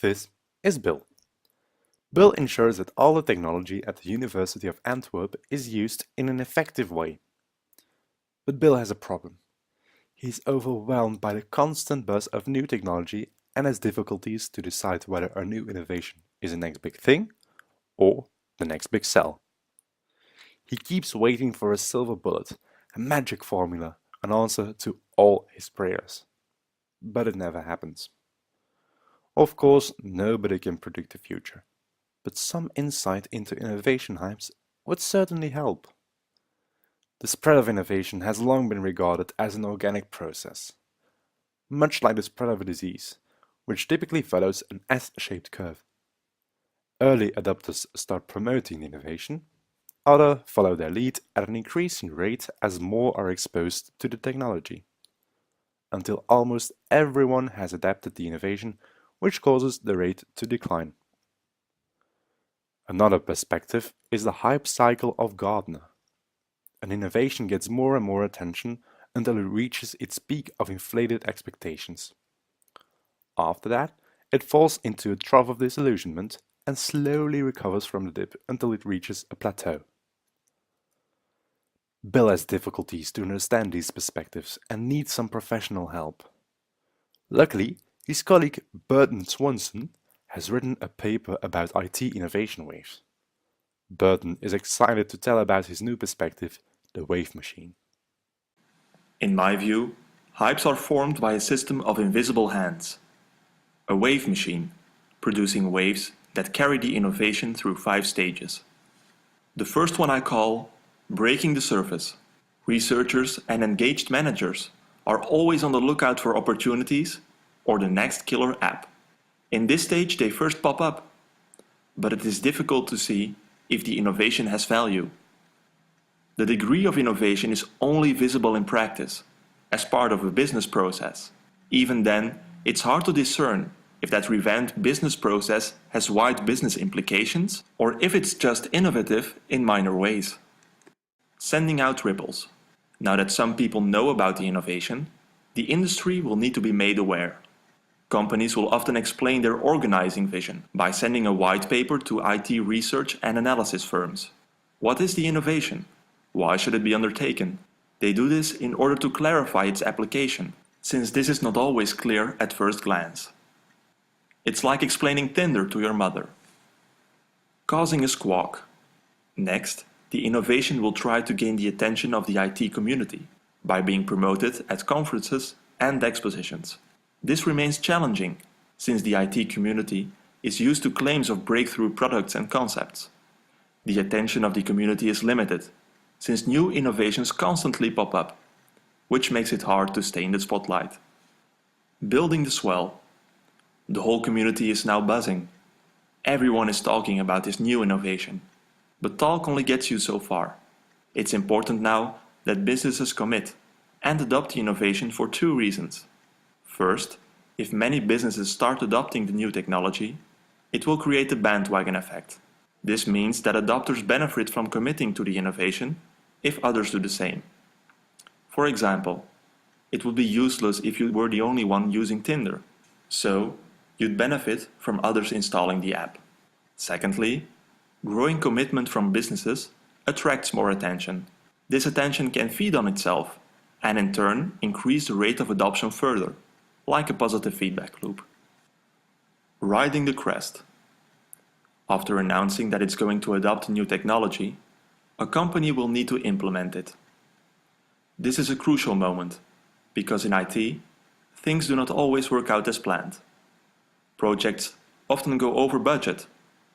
This is Bill. Bill ensures that all the technology at the University of Antwerp is used in an effective way. But Bill has a problem. He's overwhelmed by the constant buzz of new technology and has difficulties to decide whether a new innovation is the next big thing or the next big sell. He keeps waiting for a silver bullet, a magic formula, an answer to all his prayers. But it never happens. Of course, nobody can predict the future, but some insight into innovation hypes would certainly help. The spread of innovation has long been regarded as an organic process, much like the spread of a disease, which typically follows an S-shaped curve. Early adopters start promoting innovation, others follow their lead at an increasing rate as more are exposed to the technology, until almost everyone has adapted the innovation, which causes the rate to decline. Another perspective is the hype cycle of Gardner. An innovation gets more and more attention until it reaches its peak of inflated expectations. After that, it falls into a trough of disillusionment and slowly recovers from the dip until it reaches a plateau. Bill has difficulties to understand these perspectives and needs some professional help. Luckily, his colleague Burton Swanson has written a paper about IT innovation waves. Burton is excited to tell about his new perspective, the wave machine. In my view, hypes are formed by a system of invisible hands. A wave machine, producing waves that carry the innovation through 5 stages. The first one I call breaking the surface. Researchers and engaged managers are always on the lookout for opportunities or the next killer app. In this stage they first pop up, but it is difficult to see if the innovation has value. The degree of innovation is only visible in practice, as part of a business process. Even then, it's hard to discern if that revamped business process has wide business implications or if it's just innovative in minor ways. Sending out ripples. Now that some people know about the innovation, the industry will need to be made aware. Companies will often explain their organizing vision by sending a white paper to IT research and analysis firms. What is the innovation? Why should it be undertaken? They do this in order to clarify its application, since this is not always clear at first glance. It's like explaining Tinder to your mother. Causing a squawk. Next, the innovation will try to gain the attention of the IT community by being promoted at conferences and expositions. This remains challenging, since the IT community is used to claims of breakthrough products and concepts. The attention of the community is limited, since new innovations constantly pop up, which makes it hard to stay in the spotlight. Building the swell. The whole community is now buzzing. Everyone is talking about this new innovation. But talk only gets you so far. It's important now that businesses commit and adopt the innovation for 2 reasons. First, if many businesses start adopting the new technology, it will create a bandwagon effect. This means that adopters benefit from committing to the innovation if others do the same. For example, it would be useless if you were the only one using Tinder, so you'd benefit from others installing the app. Secondly, growing commitment from businesses attracts more attention. This attention can feed on itself and in turn increase the rate of adoption further, like a positive feedback loop. Riding the crest. After announcing that it's going to adopt a new technology, a company will need to implement it. This is a crucial moment, because in IT, things do not always work out as planned. Projects often go over budget,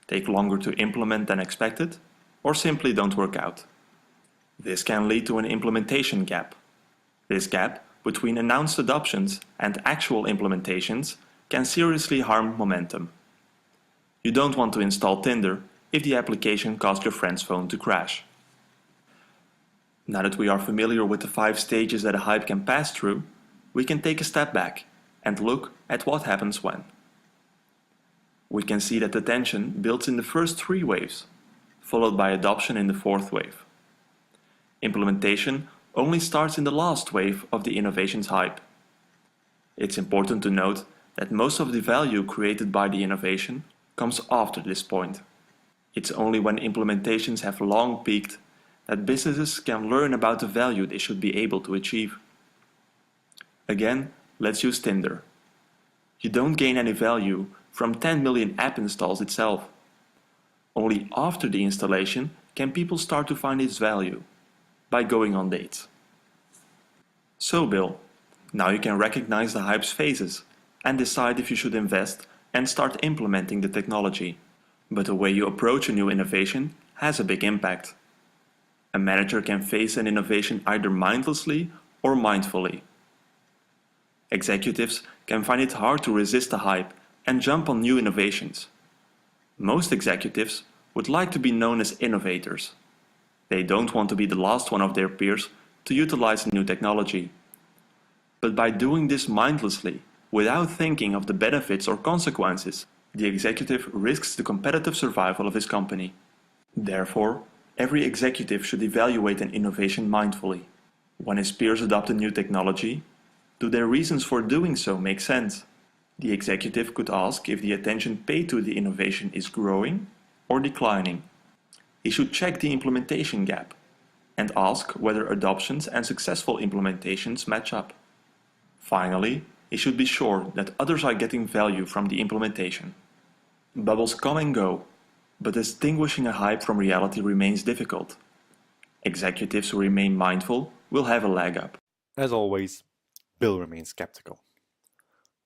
take longer to implement than expected, or simply don't work out. This can lead to an implementation gap. This gap between announced adoptions and actual implementations can seriously harm momentum. You don't want to install Tinder if the application caused your friend's phone to crash. Now that we are familiar with the 5 stages that a hype can pass through, we can take a step back and look at what happens when. We can see that the tension builds in the first 3 waves, followed by adoption in the 4th wave. Implementation only starts in the last wave of the innovation's hype. It's important to note that most of the value created by the innovation comes after this point. It's only when implementations have long peaked that businesses can learn about the value they should be able to achieve. Again, let's use Tinder. You don't gain any value from 10 million app installs itself. Only after the installation can people start to find its value, by going on dates. So Bill, now you can recognize the hype's phases and decide if you should invest and start implementing the technology. But the way you approach a new innovation has a big impact. A manager can face an innovation either mindlessly or mindfully. Executives can find it hard to resist the hype and jump on new innovations. Most executives would like to be known as innovators. They don't want to be the last one of their peers to utilize new technology. But by doing this mindlessly, without thinking of the benefits or consequences, the executive risks the competitive survival of his company. Therefore, every executive should evaluate an innovation mindfully. When his peers adopt a new technology, do their reasons for doing so make sense? The executive could ask if the attention paid to the innovation is growing or declining. He should check the implementation gap and ask whether adoptions and successful implementations match up. Finally, he should be sure that others are getting value from the implementation. Bubbles come and go, but distinguishing a hype from reality remains difficult. Executives who remain mindful will have a leg up. As always, Bill remains skeptical.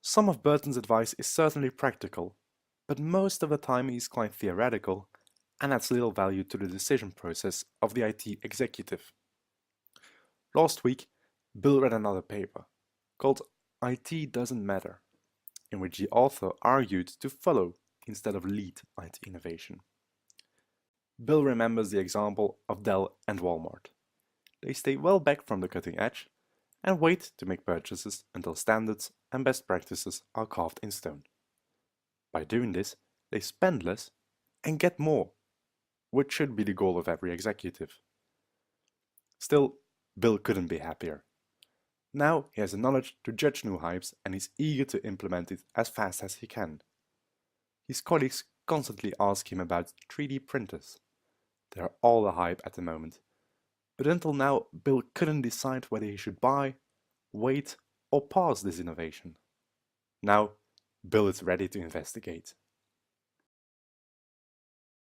Some of Burton's advice is certainly practical, but most of the time he is quite theoretical and adds little value to the decision process of the IT executive. Last week, Bill read another paper called IT Doesn't Matter, in which the author argued to follow instead of lead IT innovation. Bill remembers the example of Dell and Walmart. They stay well back from the cutting edge and wait to make purchases until standards and best practices are carved in stone. By doing this, they spend less and get more, which should be the goal of every executive. Still, Bill couldn't be happier. Now he has the knowledge to judge new hypes and is eager to implement it as fast as he can. His colleagues constantly ask him about 3D printers. They are all a hype at the moment. But until now, Bill couldn't decide whether he should buy, wait, or pass this innovation. Now, Bill is ready to investigate.